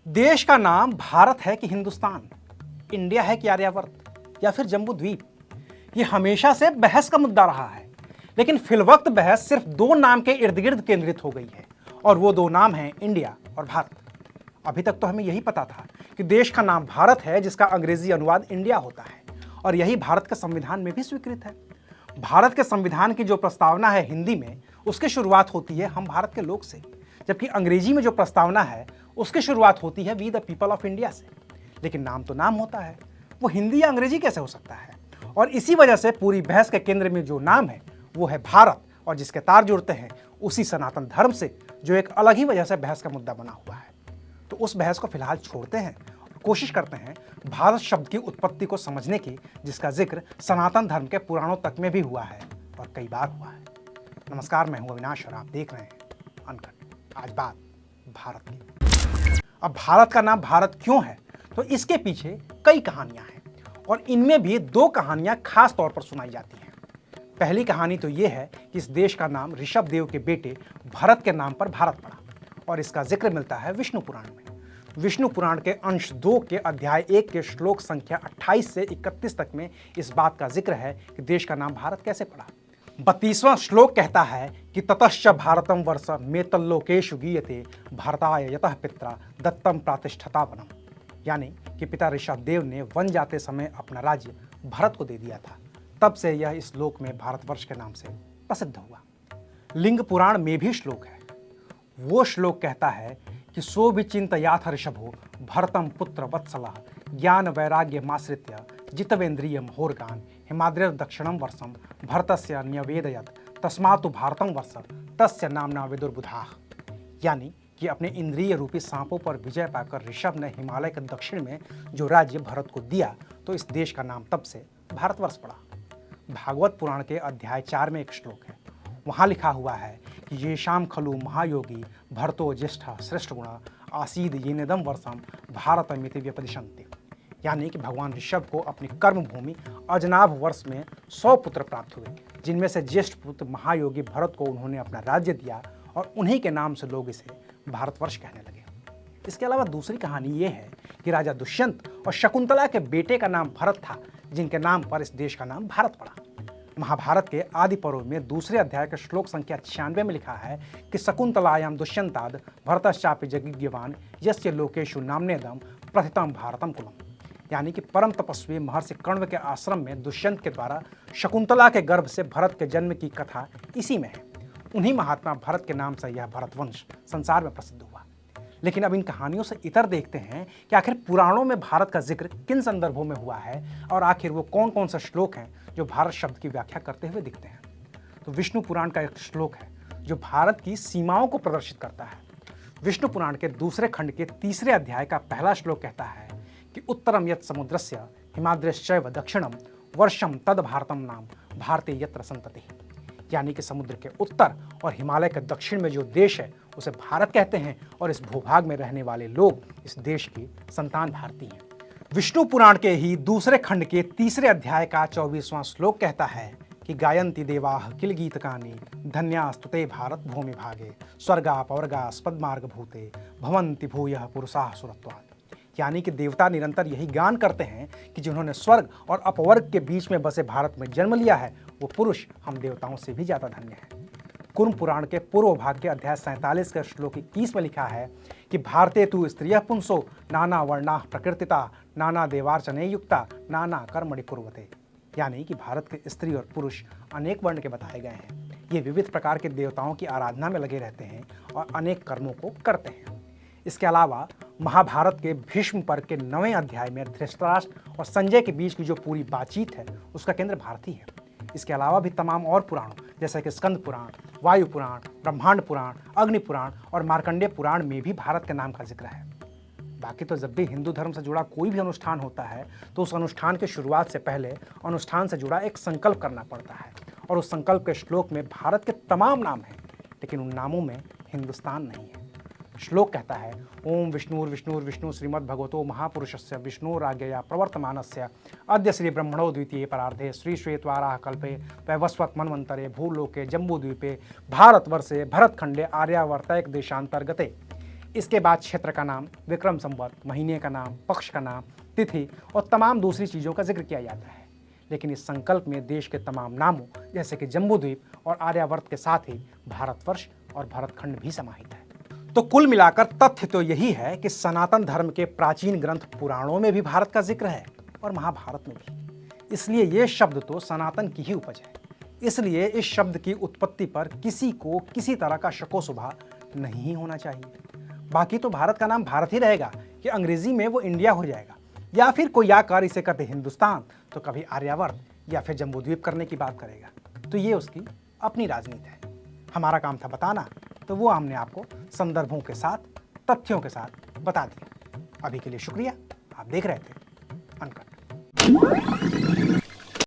देश का नाम भारत है कि हिंदुस्तान, इंडिया है कि आर्यावर्त या फिर जम्बू द्वीप, ये हमेशा से बहस का मुद्दा रहा है। लेकिन फिलवक्त बहस सिर्फ दो नाम के इर्द गिर्द केंद्रित हो गई है और वो दो नाम हैं इंडिया और भारत। अभी तक तो हमें यही पता था कि देश का नाम भारत है, जिसका अंग्रेजी अनुवाद इंडिया होता है, और यही भारत के संविधान में भी स्वीकृत है। भारत के संविधान की जो प्रस्तावना है हिंदी में, उसकी शुरुआत होती है हम भारत के लोग से, जबकि अंग्रेजी में जो प्रस्तावना है उसकी शुरुआत होती है we the people of India से। लेकिन नाम तो नाम होता है, वो हिंदी या अंग्रेजी कैसे हो सकता है? और इसी वजह से पूरी बहस के केंद्र में जो नाम है वो है भारत, और जिसके तार जुड़ते हैं उसी सनातन धर्म से, जो एक अलग ही वजह से बहस का मुद्दा बना हुआ है। तो उस बहस को फिलहाल छोड़ते हैं और कोशिश करते हैं भारत शब्द की उत्पत्ति को समझने की, जिसका जिक्र सनातन धर्म के पुराणों तक में भी हुआ है और कई बार हुआ है। नमस्कार, मैं हूं अविनाश और आप देख रहे हैं अनकट। आज बात भारत की। अब भारत का नाम भारत क्यों है, तो इसके पीछे कई कहानियां हैं और इनमें भी दो कहानियां खास तौर पर सुनाई जाती हैं। पहली कहानी तो ये है कि इस देश का नाम ऋषभ देव के बेटे भरत के नाम पर भारत पड़ा, और इसका जिक्र मिलता है विष्णु पुराण में। विष्णु पुराण के अंश 2 के अध्याय 1 के श्लोक संख्या 28 से 31 तक में इस बात का जिक्र है कि देश का नाम भारत कैसे पड़ा। 32वां श्लोक कहता है कि ततश्च भारतम वर्ष मेतल्लोकेषु गीयते भारताय यतः पित्रा दत्तम प्रातिष्ठता वनम, यानी कि पिता ऋषभ देव ने वन जाते समय अपना राज्य भरत को दे दिया था। तब से यह इस लोक में भारतवर्ष के नाम से प्रसिद्ध हुआ। लिंग पुराण में भी श्लोक है। वो श्लोक कहता है कि सो विचिंतयाथ ऋषभो भरतम पुत्र वत्सला ज्ञान वैराग्य माश्रित्य जितवेन्द्रिय होरगान हिमाद्रेर दक्षिणम वर्षम भरतस्य न्यवेदयत तस्मातु भारतम वर्ष तस्य नामना विदुर्बुधाः, यानी कि अपने इंद्रिय रूपी सांपों पर विजय पाकर ऋषभ ने हिमालय के दक्षिण में जो राज्य भरत को दिया, तो इस देश का नाम तब से भारतवर्ष पड़ा। भागवत पुराण के अध्याय 4 में एक श्लोक है। वहाँ लिखा हुआ है कि ये शाम खलु महायोगी भरतो ज्येष्ठ श्रेष्ठ गुणा आसीद येनेदम वर्षम भारतमिति व्यपदिशन्ति, यानी कि भगवान ऋषभ को अपनी कर्म भूमि अजनाभ वर्ष में 100 पुत्र प्राप्त हुए, जिनमें से ज्येष्ठ पुत्र महायोगी भरत को उन्होंने अपना राज्य दिया और उन्हीं के नाम से लोग इसे भारतवर्ष कहने लगे। इसके अलावा दूसरी कहानी ये है कि राजा दुष्यंत और शकुंतला के बेटे का नाम भरत था, जिनके नाम पर इस देश का नाम भारत पड़ा। महाभारत के आदि पर्व में दूसरे अध्याय के श्लोक संख्या 96 में लिखा है कि शकुंतलायां दुष्यंताद भरतश्चापि जगिज्ञवान यस्य लोकेषु नाम्नेदम प्रथितम भारतम कुलम, यानी कि परम तपस्वी महर्षि कण्व के आश्रम में दुष्यंत के द्वारा शकुंतला के गर्भ से भरत के जन्म की कथा इसी में है। उन्हीं महात्मा भरत के नाम से यह भरतवंश संसार में प्रसिद्ध हुआ। लेकिन अब इन कहानियों से इतर देखते हैं कि आखिर पुराणों में भारत का जिक्र किन संदर्भों में हुआ है और आखिर वो कौन कौन से श्लोक हैं जो भारत शब्द की व्याख्या करते हुए दिखते हैं। तो विष्णु पुराण का एक श्लोक है जो भारत की सीमाओं को प्रदर्शित करता है। विष्णु पुराण के दूसरे खंड के 3 अध्याय का पहला श्लोक कहता है कि उत्तरम यत् समुद्रस्य हिमाद्रेश्चैव दक्षिणम वर्षम तद भारतम नाम भारते यत्र संतति, यानी कि समुद्र के उत्तर और हिमालय के दक्षिण में जो देश है उसे भारत कहते हैं, और इस भूभाग में रहने वाले लोग इस देश की संतान भारतीय हैं। विष्णु पुराण के ही दूसरे खंड के 3 अध्याय का 24वां श्लोक कहता है कि गायन्ति देवाः किल गीतकानि धन्यास्तुते भारत भूमि भागे स्वर्गा पवर्गा स्पद्मार्ग भूते भवन्ति भूयः पुरुषाः सुरत्वात्, यानी कि देवता निरंतर यही गान करते हैं कि जिन्होंने स्वर्ग और अपवर्ग के बीच में बसे भारत में जन्म लिया है, वो पुरुष हम देवताओं से भी ज्यादा धन्य है। कुर्म पुराण के पूर्व भाग के अध्याय 47 के श्लोक 21 में लिखा है कि भारते तु स्त्रियः पुंसो नाना वर्णाः प्रकृतिता नाना देवार्चने युक्ता नाना कर्मणि कुर्वते, यानी कि भारत के स्त्री और पुरुष अनेक वर्ण के बताए गए हैं। ये विविध प्रकार के देवताओं की आराधना में लगे रहते हैं और अनेक कर्मों को करते हैं। इसके अलावा महाभारत के भीष्म पर्व के 9वें अध्याय में धृतराष्ट्र और संजय के बीच की जो पूरी बातचीत है उसका केंद्र भारत ही है। इसके अलावा भी तमाम और पुराणों जैसे कि स्कंद पुराण, वायु पुराण, ब्रह्मांड पुराण, अग्नि पुराण और मार्कंडेय पुराण में भी भारत के नाम का जिक्र है। बाकी तो जब भी हिंदू धर्म से जुड़ा कोई भी अनुष्ठान होता है तो उस अनुष्ठान की शुरुआत से पहले अनुष्ठान से जुड़ा एक संकल्प करना पड़ता है, और उस संकल्प के श्लोक में भारत के तमाम नाम हैं, लेकिन उन नामों में हिंदुस्तान नहीं है। श्लोक कहता है ओम विष्णुर्विष्णु श्रीमद्भगवतो महापुरुषस्य विष्णुराज्ञया प्रवर्तमानस्य अद्य श्री ब्रह्मणो द्वितीये परार्धे श्री श्वेतवाराह कल्पे वैवस्वत मन्वन्तरे भूलोके जम्बूद्वीपे भारतवर्षे भरतखंडे आर्यावर्तैक देशांतर्गते, इसके बाद क्षेत्र का नाम, विक्रम संवत, महीने का नाम, पक्ष का नाम, तिथि और तमाम दूसरी चीज़ों का जिक्र किया जाता है। लेकिन इस संकल्प में देश के तमाम नामों जैसे कि जम्बूद्वीप और आर्यावर्त के साथ ही भारतवर्ष और भरतखंड भी समाहित है। तो कुल मिलाकर तथ्य तो यही है कि सनातन धर्म के प्राचीन ग्रंथ पुराणों में भी भारत का जिक्र है और महाभारत में भी। इसलिए ये शब्द तो सनातन की ही उपज है। इसलिए इस शब्द की उत्पत्ति पर किसी को किसी तरह का शको शुबा नहीं होना चाहिए। बाकी तो भारत का नाम भारत ही रहेगा कि अंग्रेजी में वो इंडिया हो जाएगा, या फिर कोई आकर इसे कहते हिंदुस्तान तो कभी आर्यावर्त या फिर जम्बूद्वीप करने की बात करेगा। तो ये उसकी अपनी राजनीति है। हमारा काम था बताना, तो वो हमने आपको संदर्भों के साथ, तथ्यों के साथ बता दिया। अभी के लिए शुक्रिया। आप देख रहे थे अनकट।